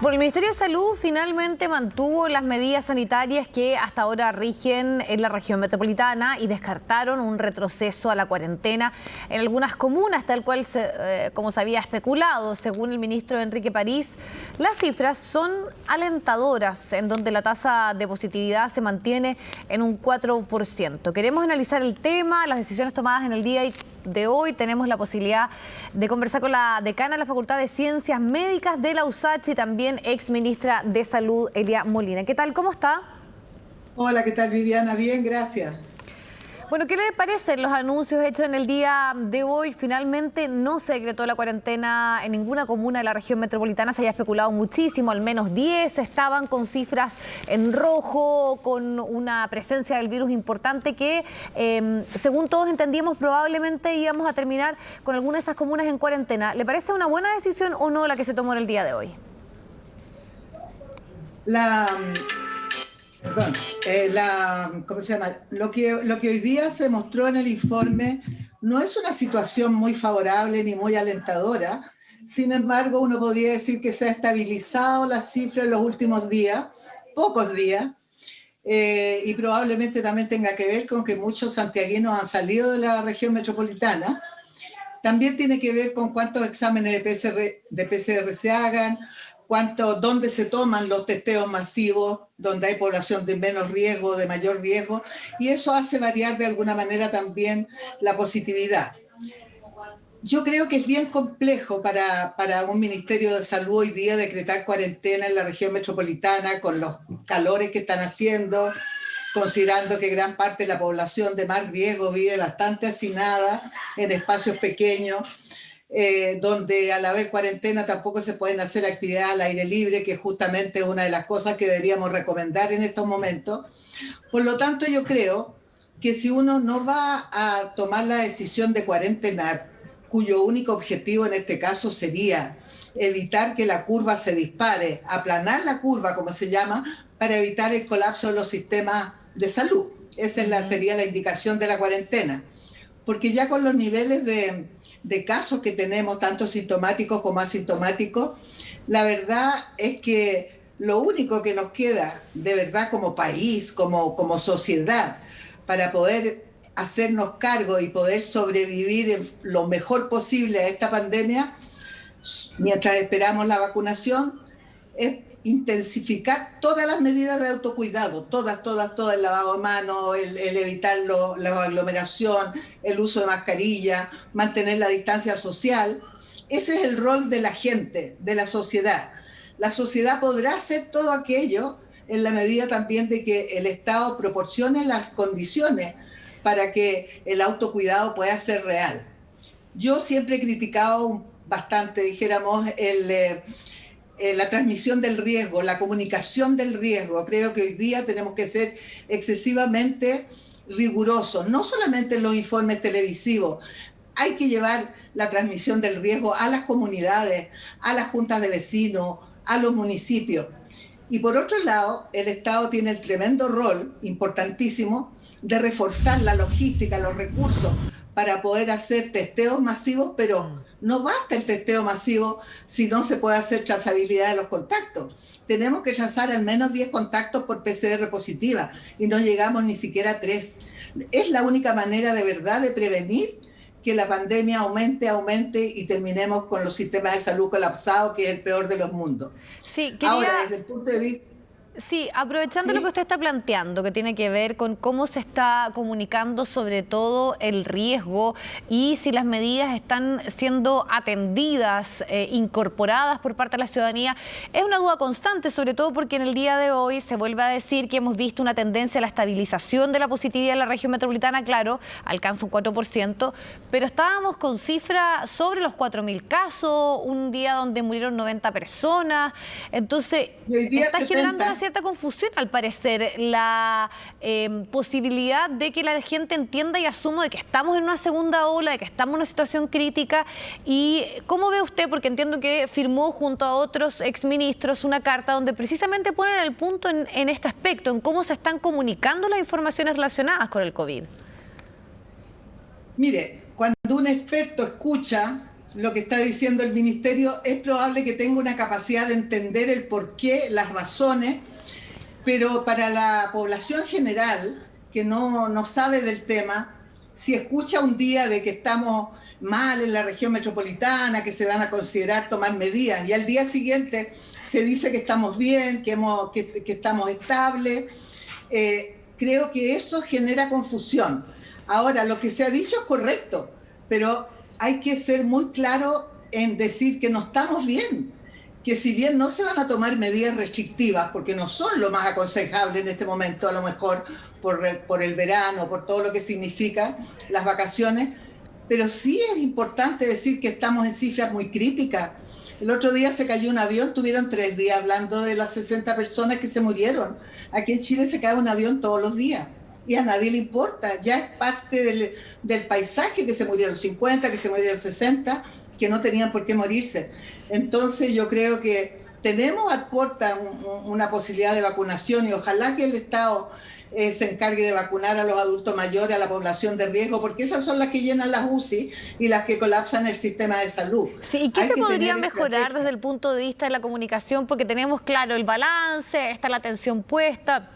Bueno, el Ministerio de Salud finalmente mantuvo las medidas sanitarias que hasta ahora rigen en la región metropolitana y descartaron un retroceso a la cuarentena en algunas comunas, tal cual como se había especulado. Según el ministro Enrique París, las cifras son alentadoras, en donde la tasa de positividad se mantiene en un 4%. Queremos analizar el tema, las decisiones tomadas en el día de hoy. Tenemos la posibilidad de conversar con la decana de la Facultad de Ciencias Médicas de la USACH y también ex ministra de Salud, Elia Molina. ¿Qué tal? ¿Cómo está? Hola, ¿qué tal, Viviana? Bien, gracias. Bueno, ¿qué le parecen los anuncios hechos en el día de hoy? Finalmente no se decretó la cuarentena en ninguna comuna de la región metropolitana. Se había especulado muchísimo, al menos 10 estaban con cifras en rojo, con una presencia del virus importante que, según todos entendíamos, probablemente íbamos a terminar con alguna de esas comunas en cuarentena. ¿Le parece una buena decisión o no la que se tomó en el día de hoy? ¿Cómo se llama? Lo que hoy día se mostró en el informe no es una situación muy favorable ni muy alentadora. Sin embargo, uno podría decir que se ha estabilizado la cifra en los últimos días, pocos días, y probablemente también tenga que ver con que muchos santiaguinos han salido de la región metropolitana. También tiene que ver con cuántos exámenes de PCR se hagan, dónde se toman los testeos masivos, donde hay población de menos riesgo, de mayor riesgo, y eso hace variar de alguna manera también la positividad. Yo creo que es bien complejo para un Ministerio de Salud hoy día decretar cuarentena en la región metropolitana con los calores que están haciendo, considerando que gran parte de la población de más riesgo vive bastante hacinada en espacios pequeños, donde al haber cuarentena tampoco se pueden hacer actividades al aire libre, que justamente es una de las cosas que deberíamos recomendar en estos momentos. Por lo tanto, yo creo que si uno no va a tomar la decisión de cuarentenar, cuyo único objetivo en este caso sería evitar que la curva se dispare, aplanar la curva, como se llama, para evitar el colapso de los sistemas de salud. Esa sería la indicación de la cuarentena. Porque ya con los niveles de casos que tenemos, tanto sintomáticos como asintomáticos, la verdad es que lo único que nos queda de verdad como país, como sociedad, para poder hacernos cargo y poder sobrevivir lo mejor posible a esta pandemia, mientras esperamos la vacunación, es intensificar todas las medidas de autocuidado, todas, el lavado de manos, el evitar la aglomeración, el uso de mascarilla, mantener la distancia social. Ese es el rol de la gente, de la sociedad. La sociedad podrá hacer todo aquello en la medida también de que el Estado proporcione las condiciones para que el autocuidado pueda ser real. Yo siempre he criticado bastante, dijéramos, la transmisión del riesgo, la comunicación del riesgo. Creo que hoy día tenemos que ser excesivamente rigurosos, no solamente en los informes televisivos. Hay que llevar la transmisión del riesgo a las comunidades, a las juntas de vecinos, a los municipios. Y por otro lado, el Estado tiene el tremendo rol, importantísimo, de reforzar la logística, los recursos, para poder hacer testeos masivos, pero no basta el testeo masivo si no se puede hacer trazabilidad de los contactos. Tenemos que trazar al menos 10 contactos por PCR positiva y no llegamos ni siquiera a 3. Es la única manera de verdad de prevenir que la pandemia aumente y terminemos con los sistemas de salud colapsados, que es el peor de los mundos. Sí, Ahora, desde el punto de vista... Sí, aprovechando lo que usted está planteando, que tiene que ver con cómo se está comunicando sobre todo el riesgo y si las medidas están siendo atendidas, incorporadas por parte de la ciudadanía, es una duda constante, sobre todo porque en el día de hoy se vuelve a decir que hemos visto una tendencia a la estabilización de la positividad en la región metropolitana. Claro, alcanza un 4%, pero estábamos con cifras sobre los 4.000 casos, un día donde murieron 90 personas, entonces está generando una cierta confusión, al parecer, la posibilidad de que la gente entienda y asuma de que estamos en una segunda ola, de que estamos en una situación crítica. ¿Y cómo ve usted? Porque entiendo que firmó junto a otros exministros una carta donde precisamente ponen el punto en este aspecto, en cómo se están comunicando las informaciones relacionadas con el COVID. Mire, cuando un experto escucha lo que está diciendo el ministerio, es probable que tenga una capacidad de entender el porqué, las razones, pero para la población general, que no sabe del tema, si escucha un día de que estamos mal en la región metropolitana, que se van a considerar tomar medidas, y al día siguiente se dice que estamos bien, que estamos estables, creo que eso genera confusión. Ahora, lo que se ha dicho es correcto, pero hay que ser muy claro en decir que no estamos bien, que si bien no se van a tomar medidas restrictivas, porque no son lo más aconsejable en este momento, a lo mejor por el verano, por todo lo que significa las vacaciones, pero sí es importante decir que estamos en cifras muy críticas. El otro día se cayó un avión, tuvieron 3 días hablando de las 60 personas que se murieron. Aquí en Chile se cae un avión todos los días y a nadie le importa, ya es parte del paisaje que se murieron 50, que se murieron 60, que no tenían por qué morirse. Entonces yo creo que tenemos a puerta una posibilidad de vacunación y ojalá que el Estado se encargue de vacunar a los adultos mayores, a la población de riesgo, porque esas son las que llenan las UCI y las que colapsan el sistema de salud. Sí, ¿y qué se podría mejorar desde el punto de vista de la comunicación? Porque tenemos claro el balance, está la atención puesta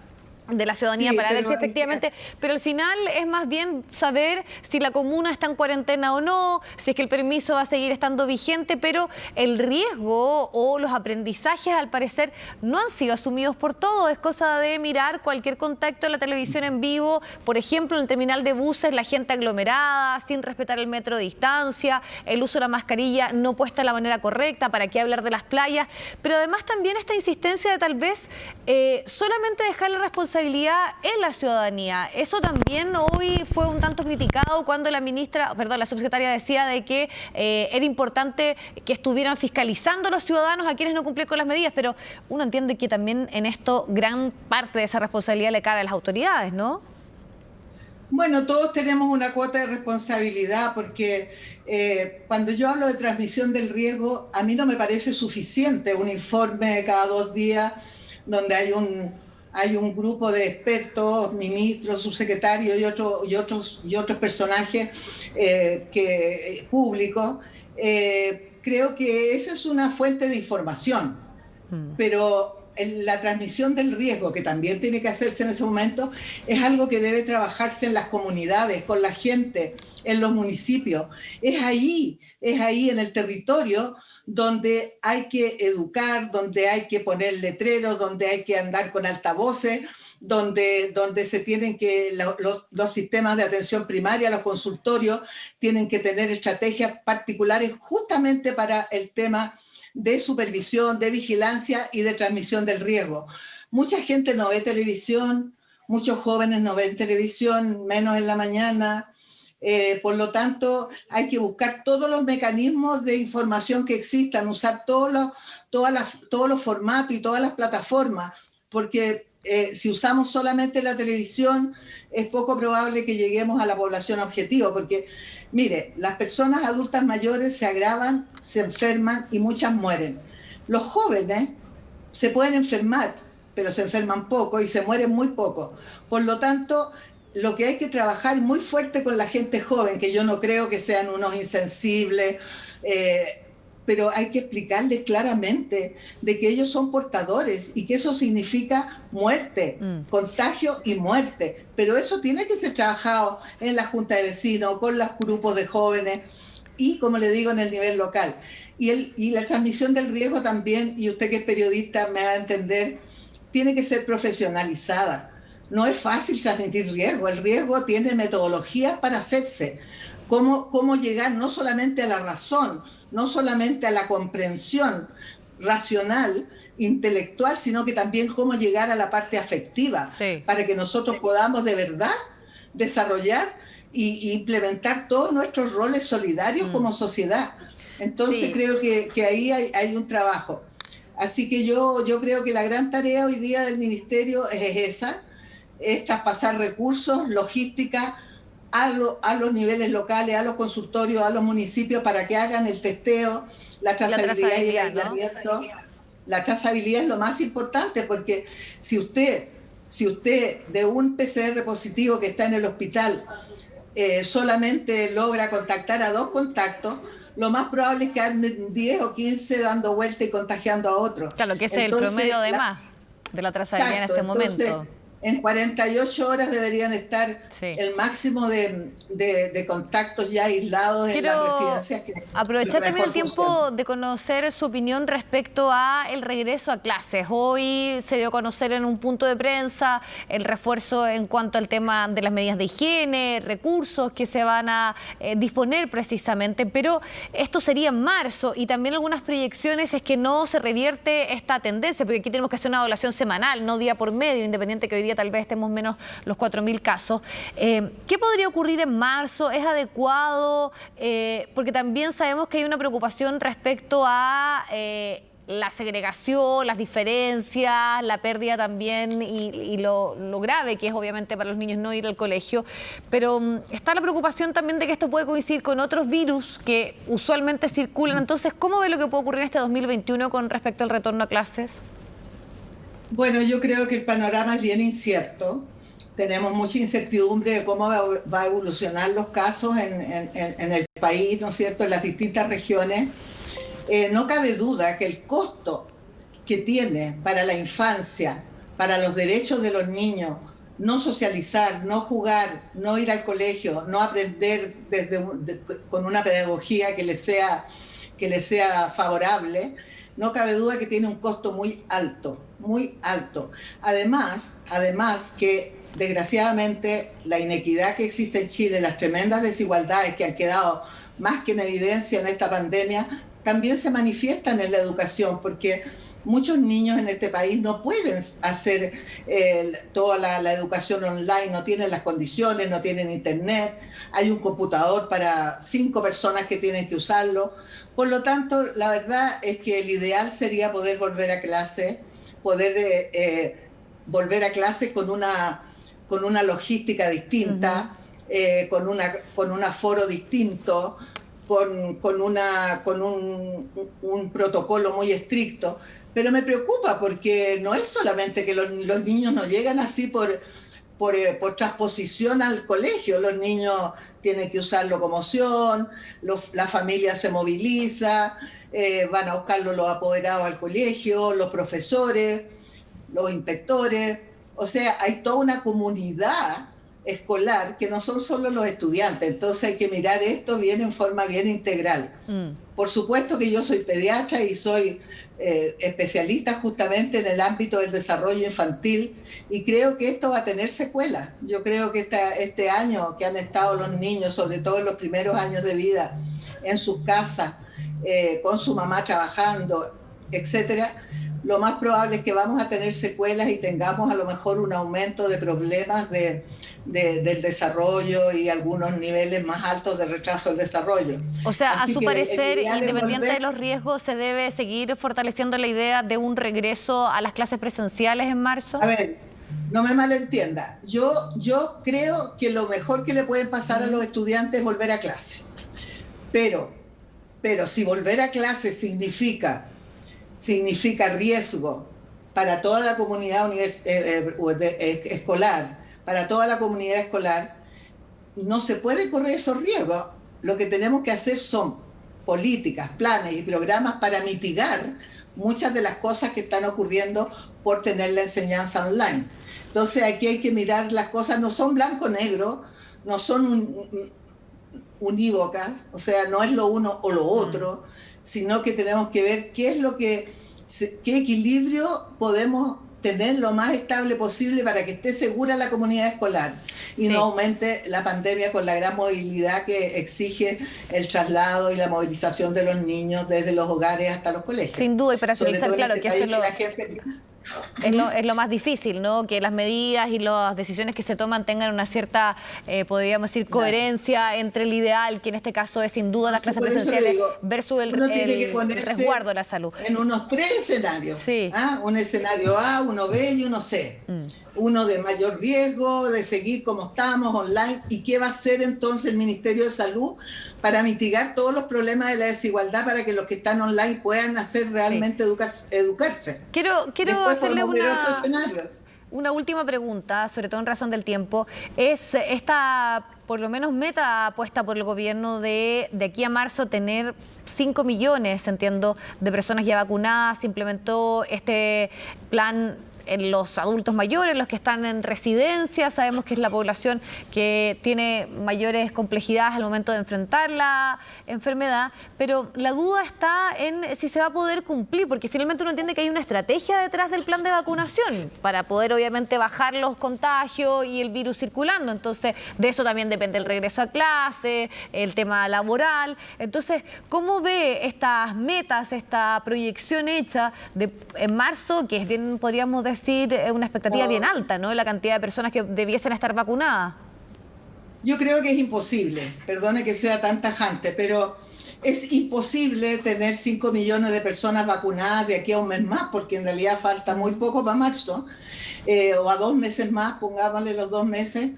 de la ciudadanía para ver si efectivamente, pero al final es más bien saber si la comuna está en cuarentena o no, si es que el permiso va a seguir estando vigente, pero el riesgo o los aprendizajes al parecer no han sido asumidos por todos. Es cosa de mirar cualquier contacto en la televisión en vivo, por ejemplo en el terminal de buses, la gente aglomerada, sin respetar el metro de distancia, el uso de la mascarilla no puesta de la manera correcta, para qué hablar de las playas, pero además también esta insistencia de tal vez solamente dejar la responsabilidad en la ciudadanía. Eso también hoy fue un tanto criticado cuando la subsecretaria decía de que era importante que estuvieran fiscalizando a los ciudadanos a quienes no cumplían con las medidas, pero uno entiende que también en esto gran parte de esa responsabilidad le cabe a las autoridades, ¿no? Bueno, todos tenemos una cuota de responsabilidad porque cuando yo hablo de transmisión del riesgo, a mí no me parece suficiente un informe cada 2 días donde hay un grupo de expertos, ministros, subsecretarios y otros personajes públicos. Creo que esa es una fuente de información, pero la transmisión del riesgo, que también tiene que hacerse en ese momento, es algo que debe trabajarse en las comunidades, con la gente, en los municipios. Es ahí en el territorio donde hay que educar, donde hay que poner letreros, donde hay que andar con altavoces, donde se tienen que, los sistemas de atención primaria, los consultorios, tienen que tener estrategias particulares justamente para el tema de supervisión, de vigilancia y de transmisión del riesgo. Mucha gente no ve televisión, muchos jóvenes no ven televisión, menos en la mañana. Por lo tanto, hay que buscar todos los mecanismos de información que existan, usar todos los formatos y todas las plataformas, porque si usamos solamente la televisión, es poco probable que lleguemos a la población objetivo, porque, mire, las personas adultas mayores se agravan, se enferman y muchas mueren. Los jóvenes se pueden enfermar, pero se enferman poco y se mueren muy poco. Por lo tanto, lo que hay que trabajar muy fuerte con la gente joven, que yo no creo que sean unos insensibles, pero hay que explicarles claramente de que ellos son portadores y que eso significa muerte, contagio y muerte. Pero eso tiene que ser trabajado en la junta de vecinos, con los grupos de jóvenes y, como le digo, en el nivel local. Y la transmisión del riesgo también, y usted que es periodista me va a entender, tiene que ser profesionalizada. No es fácil transmitir riesgo. El riesgo tiene metodologías para hacerse. Cómo llegar no solamente a la razón, no solamente a la comprensión racional, intelectual, sino que también cómo llegar a la parte afectiva, para que nosotros podamos de verdad desarrollar e implementar todos nuestros roles solidarios como sociedad. Entonces creo que ahí hay un trabajo. Así que yo creo que la gran tarea hoy día del Ministerio es esa, es traspasar recursos, logística, a los niveles locales, a los consultorios, a los municipios, para que hagan el testeo, la trazabilidad y el aislamiento. ¿No? La trazabilidad es lo más importante, porque si usted de un PCR positivo que está en el hospital solamente logra contactar a 2 contactos, lo más probable es que anden 10 o 15 dando vuelta y contagiando a otros. Claro, que ese es el promedio de más de la trazabilidad en este momento. En 48 horas deberían estar el máximo de contactos ya aislados en las residencias. Aprovechar también el tiempo de conocer su opinión respecto a el regreso a clases. Hoy se dio a conocer en un punto de prensa el refuerzo en cuanto al tema de las medidas de higiene, recursos que se van a disponer precisamente, pero esto sería en marzo y también algunas proyecciones es que no se revierte esta tendencia, porque aquí tenemos que hacer una evaluación semanal, no día por medio, independiente que hoy día tal vez estemos menos los 4.000 casos. ¿Qué podría ocurrir en marzo? ¿Es adecuado? Porque también sabemos que hay una preocupación respecto a la segregación, las diferencias, la pérdida también y lo grave que es obviamente para los niños no ir al colegio. Pero está la preocupación también de que esto puede coincidir con otros virus que usualmente circulan. Entonces, ¿cómo ve lo que puede ocurrir en este 2021 con respecto al retorno a clases? Bueno, yo creo que el panorama es bien incierto. Tenemos mucha incertidumbre de cómo va a evolucionar los casos en el país, ¿no es cierto?, en las distintas regiones. No cabe duda que el costo que tiene para la infancia, para los derechos de los niños, no socializar, no jugar, no ir al colegio, no aprender con una pedagogía que les sea favorable, no cabe duda que tiene un costo muy alto, muy alto. Además que desgraciadamente la inequidad que existe en Chile, las tremendas desigualdades que han quedado más que en evidencia en esta pandemia, también se manifiestan en la educación, porque muchos niños en este país no pueden hacer toda la educación online, no tienen las condiciones, no tienen internet, hay un computador para 5 personas que tienen que usarlo. Por lo tanto, la verdad es que el ideal sería poder volver a clase, volver a clase con una logística distinta, con un aforo distinto, con un protocolo muy estricto. Pero me preocupa porque no es solamente que los niños no llegan así por transposición al colegio. Los niños tienen que usar locomoción, la familia se moviliza, van a buscarlo los apoderados al colegio, los profesores, los inspectores. O sea, hay toda una comunidad escolar que no son solo los estudiantes. Entonces hay que mirar esto bien en forma bien integral. Por supuesto que yo soy pediatra y soy especialista justamente en el ámbito del desarrollo infantil y creo que esto va a tener secuelas. Yo creo que este año que han estado los niños, sobre todo en los primeros años de vida, en sus casas, con su mamá trabajando, etcétera, lo más probable es que vamos a tener secuelas y tengamos a lo mejor un aumento de problemas del desarrollo y algunos niveles más altos de retraso del desarrollo. O sea, así a su parecer, independiente de los riesgos, ¿se debe seguir fortaleciendo la idea de un regreso a las clases presenciales en marzo? A ver, no me malentienda. Yo creo que lo mejor que le pueden pasar a los estudiantes es volver a clase. Pero si volver a clase significa riesgo para toda la comunidad escolar, para toda la comunidad escolar, no se puede correr esos riesgos. Lo que tenemos que hacer son políticas, planes y programas para mitigar muchas de las cosas que están ocurriendo por tener la enseñanza online. Entonces aquí hay que mirar las cosas, no son blanco-negro, no son unívocas, o sea, no es lo uno o lo otro, sino que tenemos que ver qué equilibrio podemos tener lo más estable posible para que esté segura la comunidad escolar y no aumente la pandemia con la gran movilidad que exige el traslado y la movilización de los niños desde los hogares hasta los colegios. Sin duda, y para finalizar, claro, que hacerlo... Es lo más difícil, ¿no? Que las medidas y las decisiones que se toman tengan una cierta, podríamos decir, coherencia entre el ideal, que en este caso es sin duda las clases presenciales, versus el resguardo de la salud. En unos 3 escenarios. Sí. Un escenario A, uno B y uno C. Uno de mayor riesgo, de seguir como estamos, online. ¿Y qué va a hacer entonces el Ministerio de Salud para mitigar todos los problemas de la desigualdad para que los que están online puedan hacer realmente educarse? Quiero hacerle Una última pregunta, sobre todo en razón del tiempo, es esta, por lo menos, meta puesta por el gobierno de aquí a marzo tener 5 millones, entiendo, de personas ya vacunadas. Se implementó este plan en los adultos mayores, los que están en residencia. Sabemos que es la población que tiene mayores complejidades al momento de enfrentar la enfermedad, pero la duda está en si se va a poder cumplir, porque finalmente uno entiende que hay una estrategia detrás del plan de vacunación para poder obviamente bajar los contagios y el virus circulando. Entonces, de eso también depende el regreso a clase, el tema laboral. Entonces, ¿cómo ve estas metas, esta proyección hecha en marzo, que es bien, podríamos decir, una expectativa bien alta, ¿no? La cantidad de personas que debiesen estar vacunadas. Yo creo que es imposible, perdone que sea tan tajante, pero es imposible tener 5 millones de personas vacunadas de aquí a un mes más, porque en realidad falta muy poco para marzo, o a 2 meses más, pongámosle los 2 meses,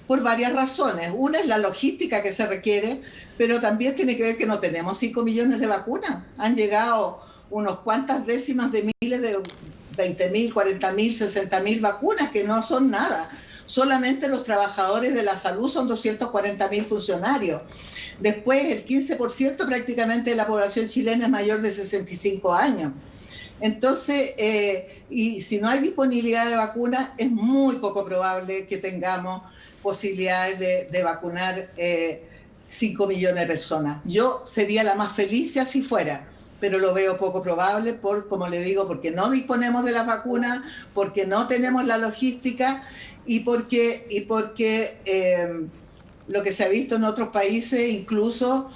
por varias razones. Una es la logística que se requiere, pero también tiene que ver que no tenemos 5 millones de vacunas. Han llegado unos cuantas décimas de miles de 20.000, 40.000, 60.000 vacunas, que no son nada. Solamente los trabajadores de la salud son 240.000 funcionarios. Después, el 15% prácticamente de la población chilena es mayor de 65 años. Entonces, y si no hay disponibilidad de vacunas, es muy poco probable que tengamos posibilidades de vacunar 5 millones de personas. Yo sería la más feliz si así fuera, pero lo veo poco probable, como le digo, porque no disponemos de las vacunas, porque no tenemos la logística y porque lo que se ha visto en otros países, incluso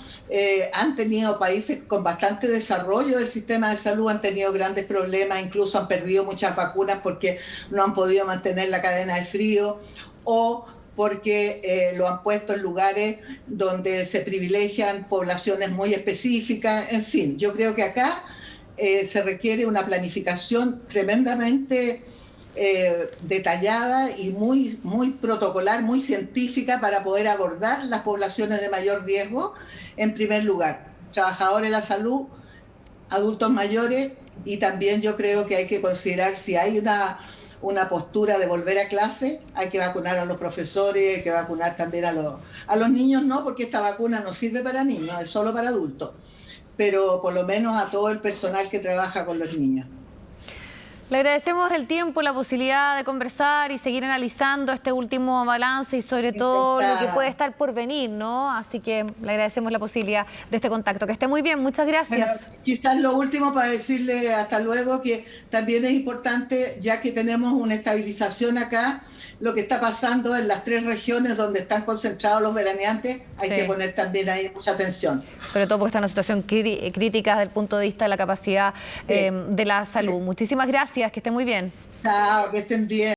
han tenido países con bastante desarrollo del sistema de salud, han tenido grandes problemas, incluso han perdido muchas vacunas porque no han podido mantener la cadena de frío o porque lo han puesto en lugares donde se privilegian poblaciones muy específicas. En fin, yo creo que acá se requiere una planificación tremendamente detallada y muy protocolar, muy científica para poder abordar las poblaciones de mayor riesgo. En primer lugar, trabajadores de la salud, adultos mayores, y también yo creo que hay que considerar si hay una postura de volver a clase, hay que vacunar a los profesores, hay que vacunar también a los niños, no, porque esta vacuna no sirve para niños, es solo para adultos, pero por lo menos a todo el personal que trabaja con los niños. Le agradecemos el tiempo, la posibilidad de conversar y seguir analizando este último balance y sobre todo lo que puede estar por venir, ¿no? Así que le agradecemos la posibilidad de este contacto. Que esté muy bien, muchas gracias. Bueno, quizás lo último para decirle hasta luego, que también es importante, ya que tenemos una estabilización acá, lo que está pasando en las 3 regiones donde están concentrados los veraneantes, hay que poner también ahí mucha atención. Sobre todo porque está en una situación crítica desde el punto de vista de la capacidad de la salud. Muchísimas gracias, que esté muy bien. Chao, que estén bien.